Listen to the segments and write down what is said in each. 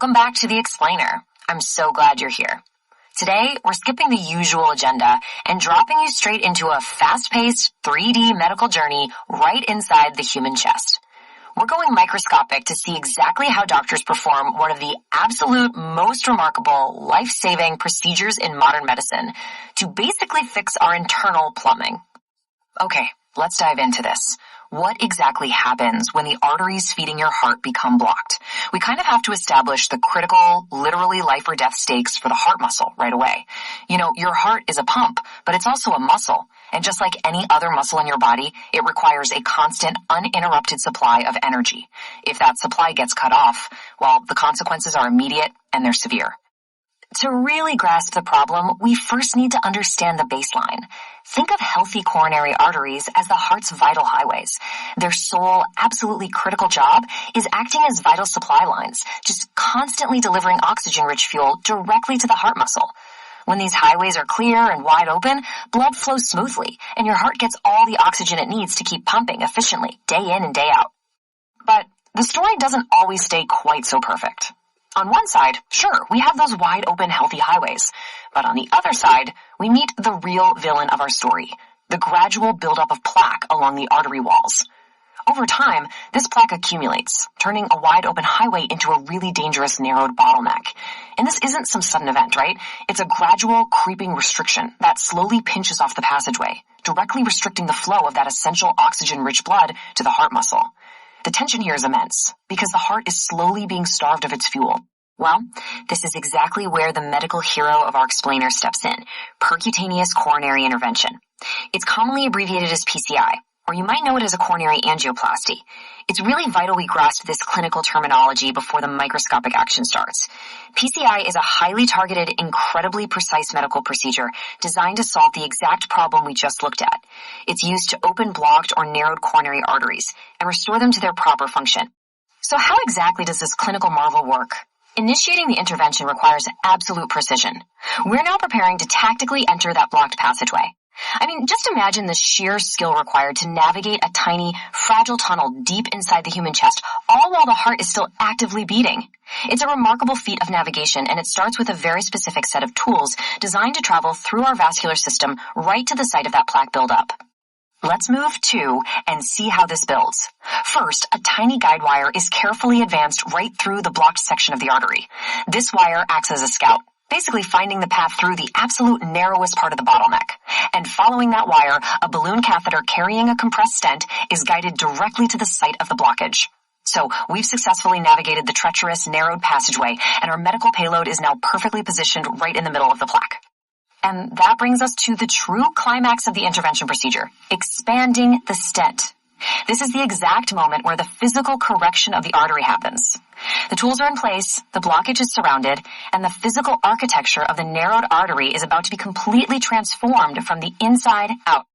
Welcome back to The Explainer. I'm so glad you're here. Today, we're skipping the usual agenda and dropping you straight into a fast-paced 3D medical journey right inside the human chest. We're going microscopic to see exactly how doctors perform one of the absolute most remarkable, life-saving procedures in modern medicine to basically fix our internal plumbing. Okay, let's dive into this. What exactly happens when the arteries feeding your heart become blocked? We kind of have to establish the critical, literally life or death stakes for the heart muscle right away. You know, your heart is a pump, but it's also a muscle. And just like any other muscle in your body, it requires a constant, uninterrupted supply of energy. If that supply gets cut off, well, the consequences are immediate and they're severe. To really grasp the problem, we first need to understand the baseline. Think of healthy coronary arteries as the heart's vital highways. Their sole, absolutely critical job is acting as vital supply lines, just constantly delivering oxygen-rich fuel directly to the heart muscle. When these highways are clear and wide open, blood flows smoothly, and your heart gets all the oxygen it needs to keep pumping efficiently, day in and day out. But the story doesn't always stay quite so perfect. On one side, sure, we have those wide open healthy highways. But on the other side, we meet the real villain of our story, the gradual buildup of plaque along the artery walls. Over time, this plaque accumulates, turning a wide open highway into a really dangerous narrowed bottleneck. And this isn't some sudden event, right? It's a gradual creeping restriction that slowly pinches off the passageway, directly restricting the flow of that essential oxygen-rich blood to the heart muscle. The tension here is immense, because the heart is slowly being starved of its fuel. Well, this is exactly where the medical hero of our explainer steps in, percutaneous coronary intervention. It's commonly abbreviated as PCI, or you might know it as a coronary angioplasty. It's really vital we grasp this clinical terminology before the microscopic action starts. PCI is a highly targeted, incredibly precise medical procedure designed to solve the exact problem we just looked at. It's used to open blocked or narrowed coronary arteries and restore them to their proper function. So how exactly does this clinical marvel work? Initiating the intervention requires absolute precision. We're now preparing to tactically enter that blocked passageway. I mean, just imagine the sheer skill required to navigate a tiny, fragile tunnel deep inside the human chest, all while the heart is still actively beating. It's a remarkable feat of navigation, and it starts with a very specific set of tools designed to travel through our vascular system right to the site of that plaque buildup. Let's move to and see how this builds. First, a tiny guide wire is carefully advanced right through the blocked section of the artery. This wire acts as a scout, basically finding the path through the absolute narrowest part of the bottleneck. And following that wire, a balloon catheter carrying a compressed stent is guided directly to the site of the blockage. So we've successfully navigated the treacherous, narrowed passageway, and our medical payload is now perfectly positioned right in the middle of the plaque. And that brings us to the true climax of the intervention procedure, expanding the stent. This is the exact moment where the physical correction of the artery happens. The tools are in place, the blockage is surrounded, and the physical architecture of the narrowed artery is about to be completely transformed from the inside out.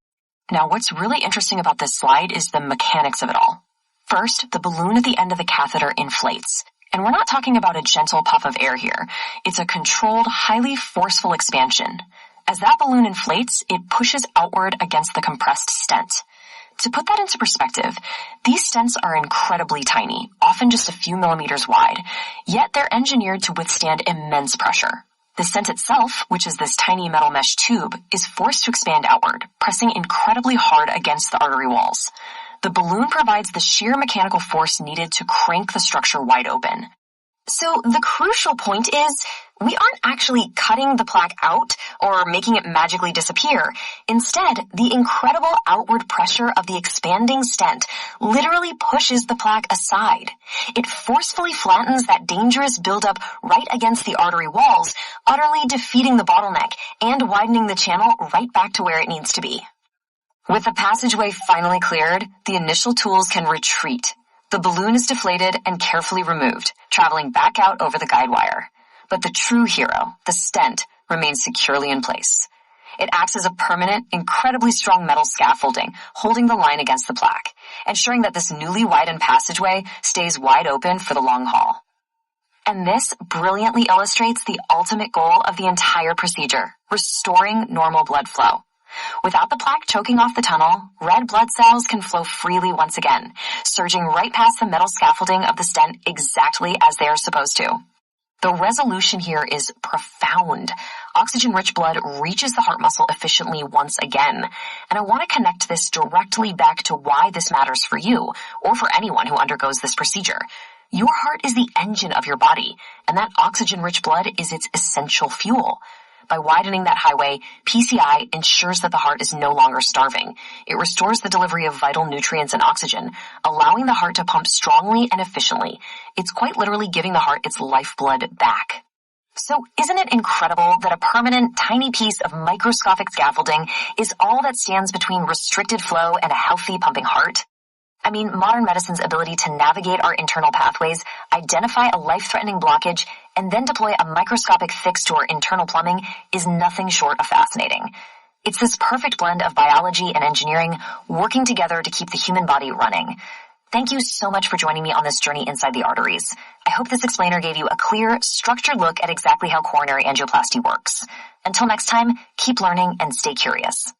Now, what's really interesting about this slide is the mechanics of it all. First, the balloon at the end of the catheter inflates. And we're not talking about a gentle puff of air here. It's a controlled, highly forceful expansion. As that balloon inflates, it pushes outward against the compressed stent. To put that into perspective, these stents are incredibly tiny, often just a few millimeters wide, yet they're engineered to withstand immense pressure. The stent itself, which is this tiny metal mesh tube, is forced to expand outward, pressing incredibly hard against the artery walls. The balloon provides the sheer mechanical force needed to crank the structure wide open. So the crucial point is, we aren't actually cutting the plaque out or making it magically disappear. Instead, the incredible outward pressure of the expanding stent literally pushes the plaque aside. It forcefully flattens that dangerous buildup right against the artery walls, utterly defeating the bottleneck and widening the channel right back to where it needs to be. With the passageway finally cleared, the initial tools can retreat. The balloon is deflated and carefully removed, traveling back out over the guide wire. But the true hero, the stent, remains securely in place. It acts as a permanent, incredibly strong metal scaffolding, holding the line against the plaque, ensuring that this newly widened passageway stays wide open for the long haul. And this brilliantly illustrates the ultimate goal of the entire procedure, restoring normal blood flow. Without the plaque choking off the tunnel, red blood cells can flow freely once again, surging right past the metal scaffolding of the stent exactly as they are supposed to. The resolution here is profound. Oxygen-rich blood reaches the heart muscle efficiently once again. And I want to connect this directly back to why this matters for you, or for anyone who undergoes this procedure. Your heart is the engine of your body, and that oxygen-rich blood is its essential fuel. By widening that highway, PCI ensures that the heart is no longer starving. It restores the delivery of vital nutrients and oxygen, allowing the heart to pump strongly and efficiently. It's quite literally giving the heart its lifeblood back. So isn't it incredible that a permanent, tiny piece of microscopic scaffolding is all that stands between restricted flow and a healthy pumping heart? I mean, modern medicine's ability to navigate our internal pathways, identify a life-threatening blockage, and then deploy a microscopic fix to our internal plumbing is nothing short of fascinating. It's this perfect blend of biology and engineering working together to keep the human body running. Thank you so much for joining me on this journey inside the arteries. I hope this explainer gave you a clear, structured look at exactly how coronary angioplasty works. Until next time, keep learning and stay curious.